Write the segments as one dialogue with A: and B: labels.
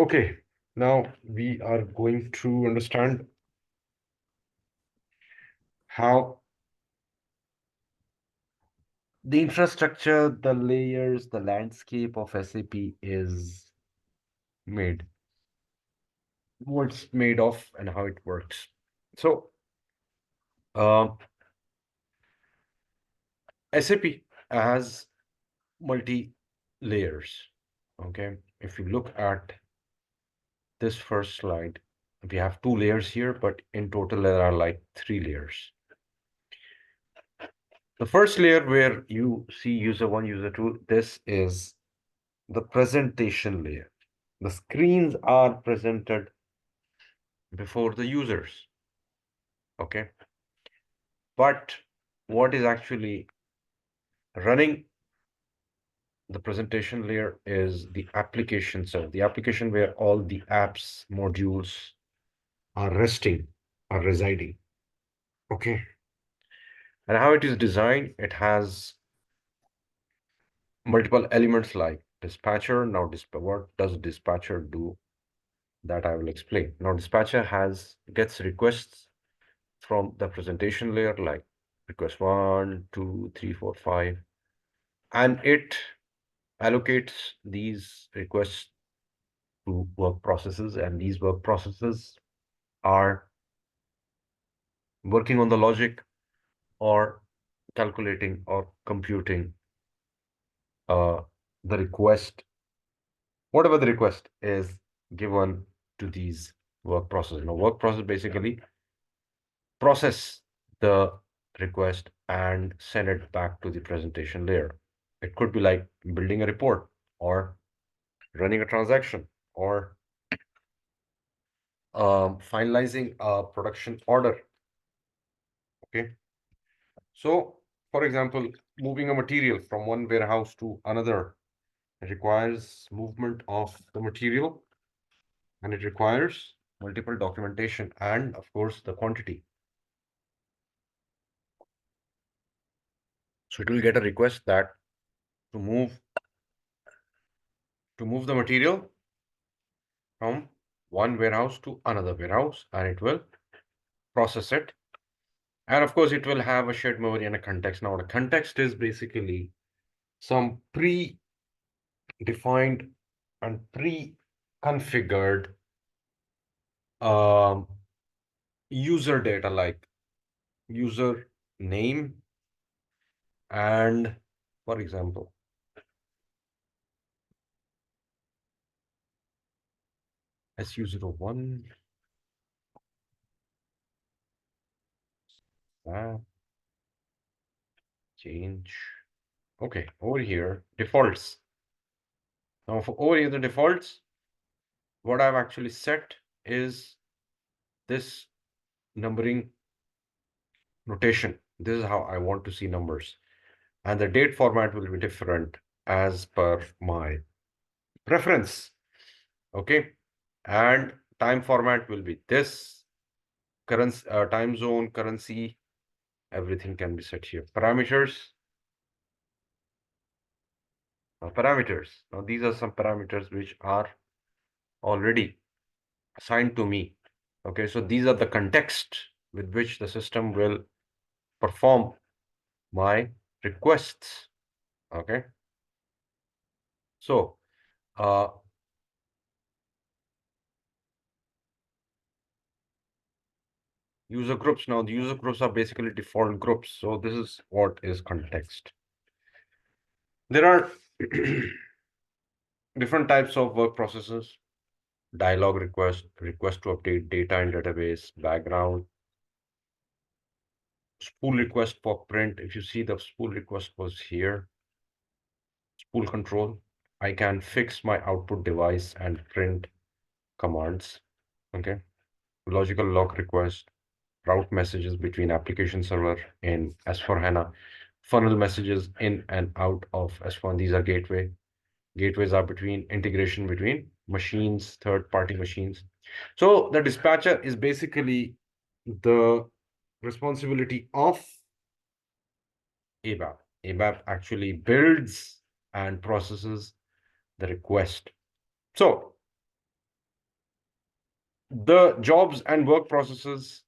A: Okay, now we are going to understand how the infrastructure, the layers, the landscape of SAP is made, what's made of, and how it works. So, SAP has multi layers. Okay, if you look at this first slide, we have two layers here, but in total there are like three layers. The first layer where you see user one, user two, this is the presentation layer. The screens are presented before the users. Okay. But what is actually running the presentation layer is the application. So the application where all the apps, modules are resting, are residing. Okay. And how it is designed, it has multiple elements like dispatcher. Now, what does dispatcher do? That I will explain. Now, dispatcher gets requests from the presentation layer, like request 1, 2, 3, 4, 5, and it allocates these requests to work processes, and these work processes are working on the logic or calculating or computing uh, the request, whatever the request is given to these work processes. Now, work process basically process the request and send it back to the presentation layer. It could be like building a report or running a transaction or finalizing a production order. Okay. So, for example, moving a material from one warehouse to another requires movement of the material, and it requires multiple documentation and, of course, the quantity. So it will get a request that to move the material from one warehouse to another warehouse, and it will process it. And of course, it will have a shared memory and a context. Now, the context is basically some pre-defined and pre-configured um, user data, like user name and, for example, SU01, change. Okay, over here, defaults. Now, for over here, the defaults, what I've actually set is this numbering notation. This is how I want to see numbers. And the date format will be different as per my preference. Okay. And time format will be this. Currency, time zone, currency, everything can be set here. Parameters. Parameters. Now, these are some parameters which are already assigned to me. Okay. So these are the context with which the system will perform my requests. Okay. So, user groups. Now, the user groups are basically default groups. So this is what is context. There are different types of work processes: dialog request, request to update data in database, background, spool request for print. If you see the spool request was here, spool control. I can fix my output device and print commands. Okay. Logical lock request, route messages between application server in S/4HANA, funnel messages in and out of S1. These are gateway. Gateways are between integration between machines, third-party machines. So the dispatcher is basically the responsibility of ABAP. ABAP actually builds and processes the request. So The jobs and work processes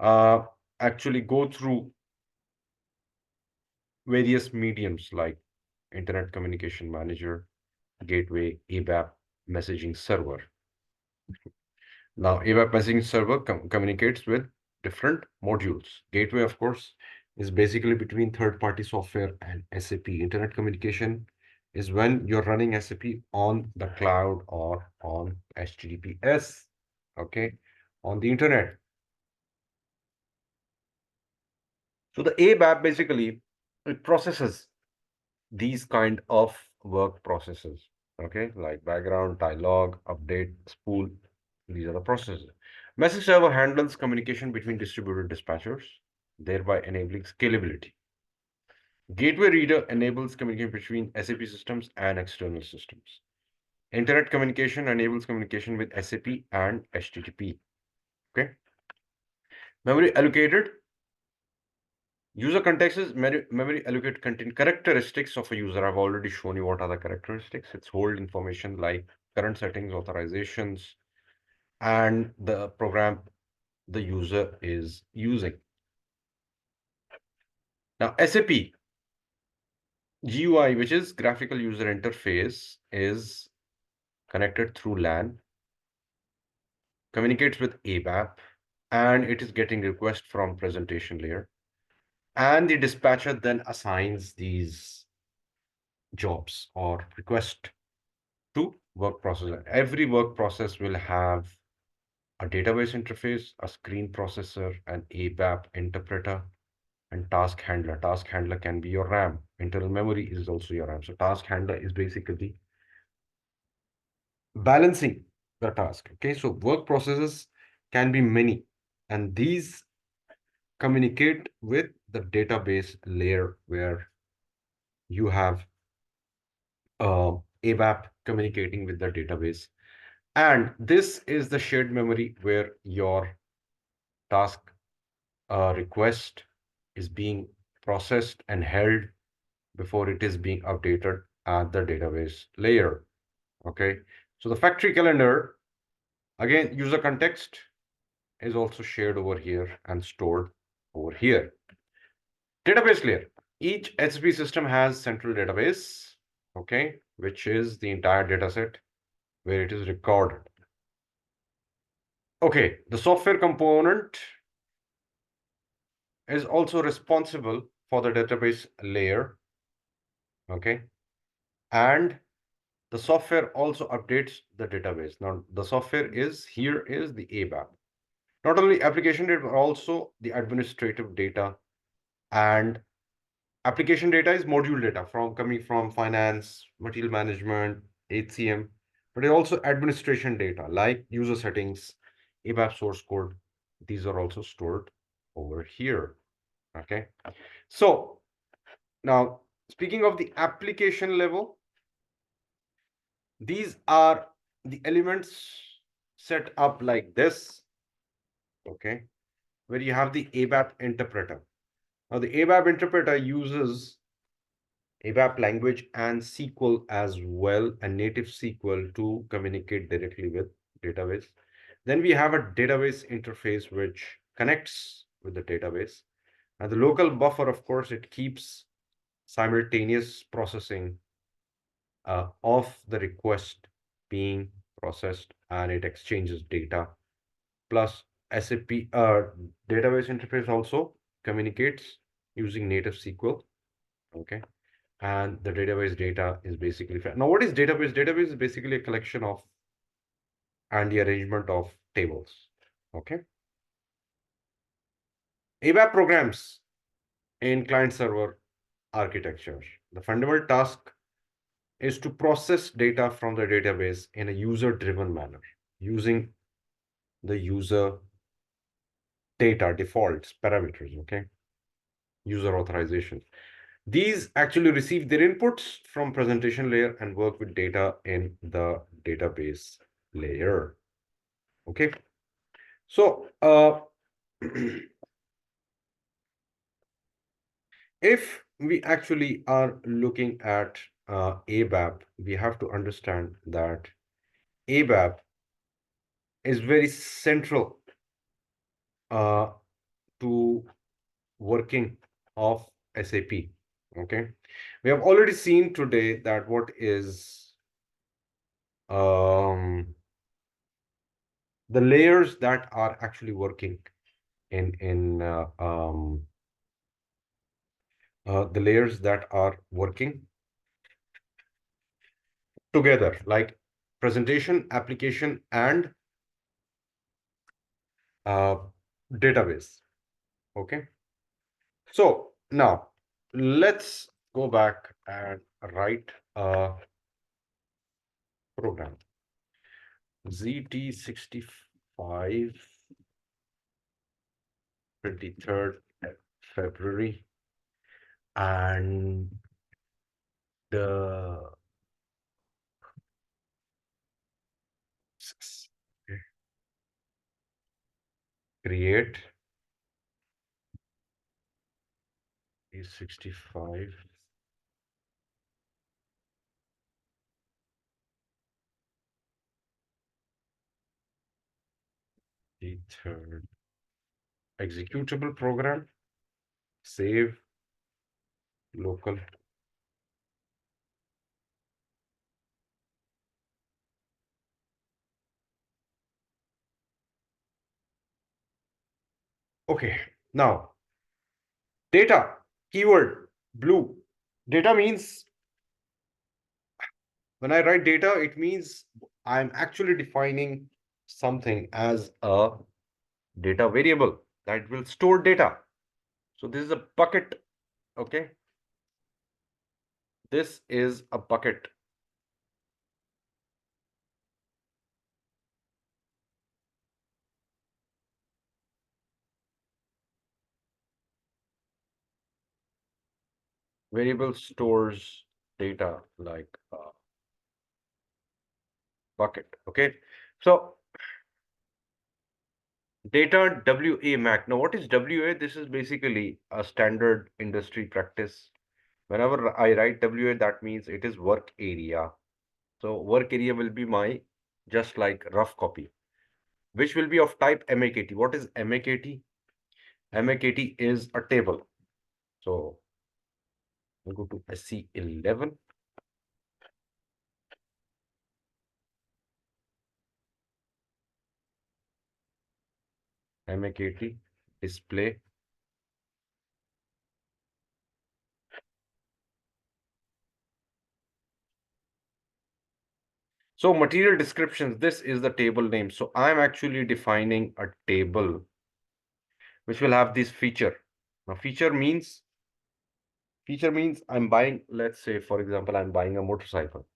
A: actually go through various mediums like Internet Communication Manager, Gateway, ABAP, Messaging Server. Now, ABAP Messaging Server communicates with different modules. Gateway, of course, is basically between third-party software and SAP. Internet communication is when you're running SAP on the cloud or on HTTPS, okay, on the internet. So the ABAP basically it processes these kind of work processes, okay, like background, dialog, update, spool. These are the processes. Message server handles communication between distributed dispatchers, thereby enabling scalability. Gateway reader enables communication between SAP systems and external systems. Internet communication enables communication with SAP and HTTP. Okay. Memory allocated. User context is memory allocated content characteristics of a user. I've already shown you what are the characteristics. It's hold information like current settings, authorizations, and the program the user is using. Now, SAP GUI, which is graphical user interface, is connected through LAN, communicates with ABAP, and it is getting request from presentation layer. And the dispatcher then assigns these jobs or request to work processor. Every work process will have a database interface, a screen processor, an ABAP interpreter, and task handler. Task handler can be your RAM. Internal memory is also your RAM. So task handler is basically balancing the task. Okay, so work processes can be many, and these communicate with the database layer where you have ABAP communicating with the database. And this is the shared memory where your task request is being processed and held before it is being updated at the database layer. Okay, so the factory calendar, again, user context is also shared over here and stored over here. Database layer. Each HCP system has central database, okay, which is the entire data set where it is recorded. Okay, the software component is also responsible for the database layer, okay, and the software also updates the database. Now, the software is here is the ABAP. Not only application data, but also the administrative data. And application data is module data from coming from finance, material management, HCM, but it also administration data like user settings, ABAP source code. These are also stored over here. Okay. So now speaking of the application level, these are the elements set up like this, okay, where you have the ABAP interpreter. Now, the ABAP interpreter uses ABAP language and SQL as well, and native SQL to communicate directly with database. Then we have a database interface which connects with the database. And the local buffer, of course, it keeps simultaneous processing of the request being processed, and it exchanges data. Plus SAP database interface also communicates using native SQL. Okay. And the database data is basically now what is database? Database is basically a collection of and the arrangement of tables. Okay. ABAP programs in client server architecture. The fundamental task is to process data from the database in a user-driven manner using the user data defaults parameters, okay? User authorization. These actually receive their inputs from presentation layer and work with data in the database layer, okay? So, if we actually are looking at ABAP, we have to understand that ABAP is very central uh, to working of SAP. Okay, we have already seen today that what is um, the layers that are actually working in the layers that are working together, like presentation, application, and uh, database. Okay, so now let's go back and write a program. ZT65, 23rd February, and the okay, create is 65. The third executable program, save local. Okay, now data keyword blue. Data means when I write data, it means I'm actually defining something as a data variable that will store data. So this is a bucket. Okay, this is a bucket. Variable stores data like bucket. Okay, so data WA Mac. Now, what is WA? This is basically a standard industry practice. Whenever I write WA, that means it is work area. So work area will be my just like rough copy, which will be of type MAKT. What is MAKT? MAKT is a table. So we'll go to SC11. MAKT display. So material descriptions, this is the table name. So I'm actually defining a table which will have this feature. Now feature means I'm buying, let's say, for example, I'm buying a motorcycle.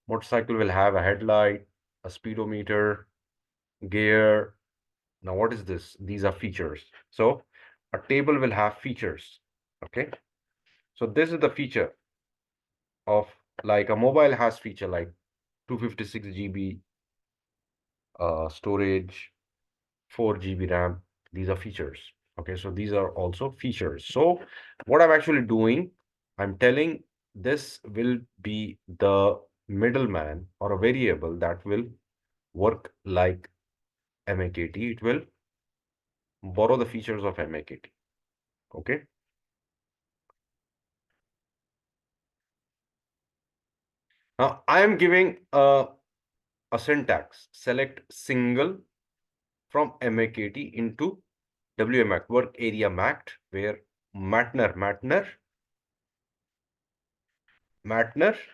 A: Motorcycle will have a headlight, a speedometer, gear. Now, what is this? These are features. So a table will have features. Okay. So this is the feature of like a mobile has feature like 256 GB storage, 4 GB RAM. These are features. Okay, so these are also features. So what I'm actually doing, I'm telling this will be the middleman or a variable that will work like MAKT. It will borrow the features of MAKT. Okay. Now I am giving a syntax. Select single from MAKT into WMAC, work area mapped, where Matner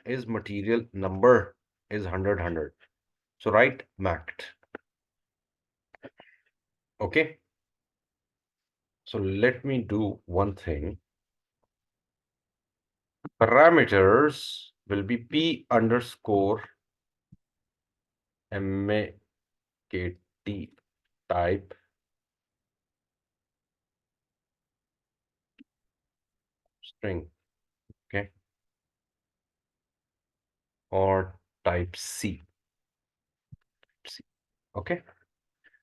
A: is material number is 100. So write mapped. Okay. So let me do one thing. Parameters will be P underscore MAKT type string. Okay. Or type C. Okay.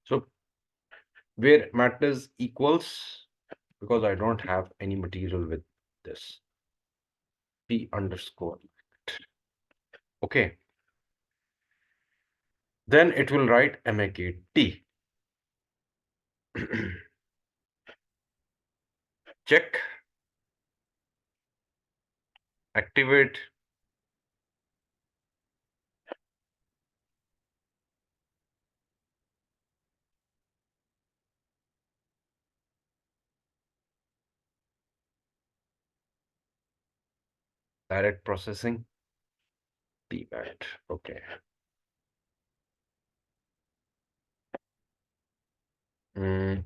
A: So where matters equals, because I don't have any material with this, P underscore. Okay. Then it will write MAKT. Check, activate. Direct processing. DBAT. Okay. Mm,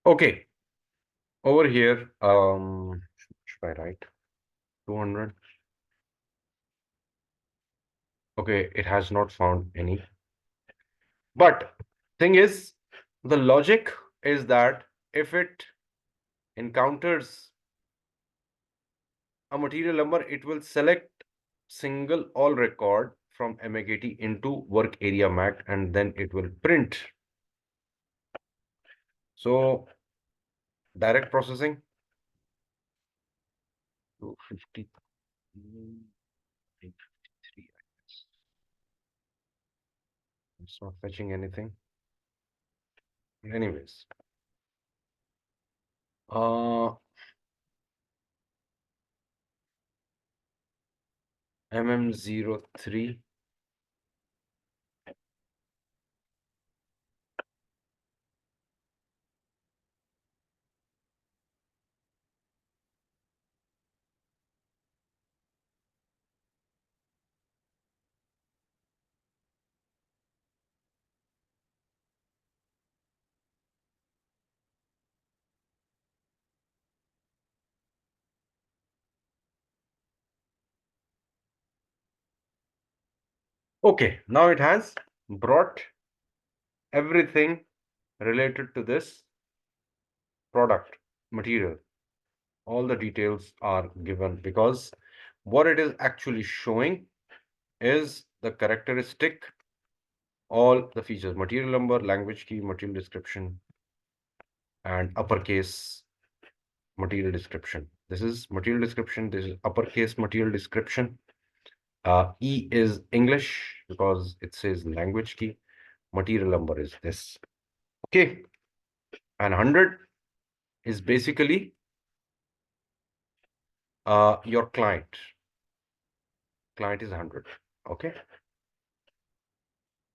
A: okay. Over here, should I write 200? Okay, it has not found any. But thing is, the logic is that if it encounters a material number, it will select single all record from MAKT into work area MAC, and then it will print. So direct processing 250, 853. It's not fetching anything. Anyways, uh, MM03. Okay, now it has brought everything related to this product material. All the details are given because what it is actually showing is the characteristic, all the features, material number, language key, material description, and uppercase material description. This is material description. This is uppercase material description. E is English because it says language key. Material number is this. Okay. And 100 is basically your client. Client is 100. Okay.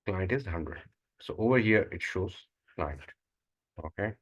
A: Client is 100. So over here it shows client. Okay.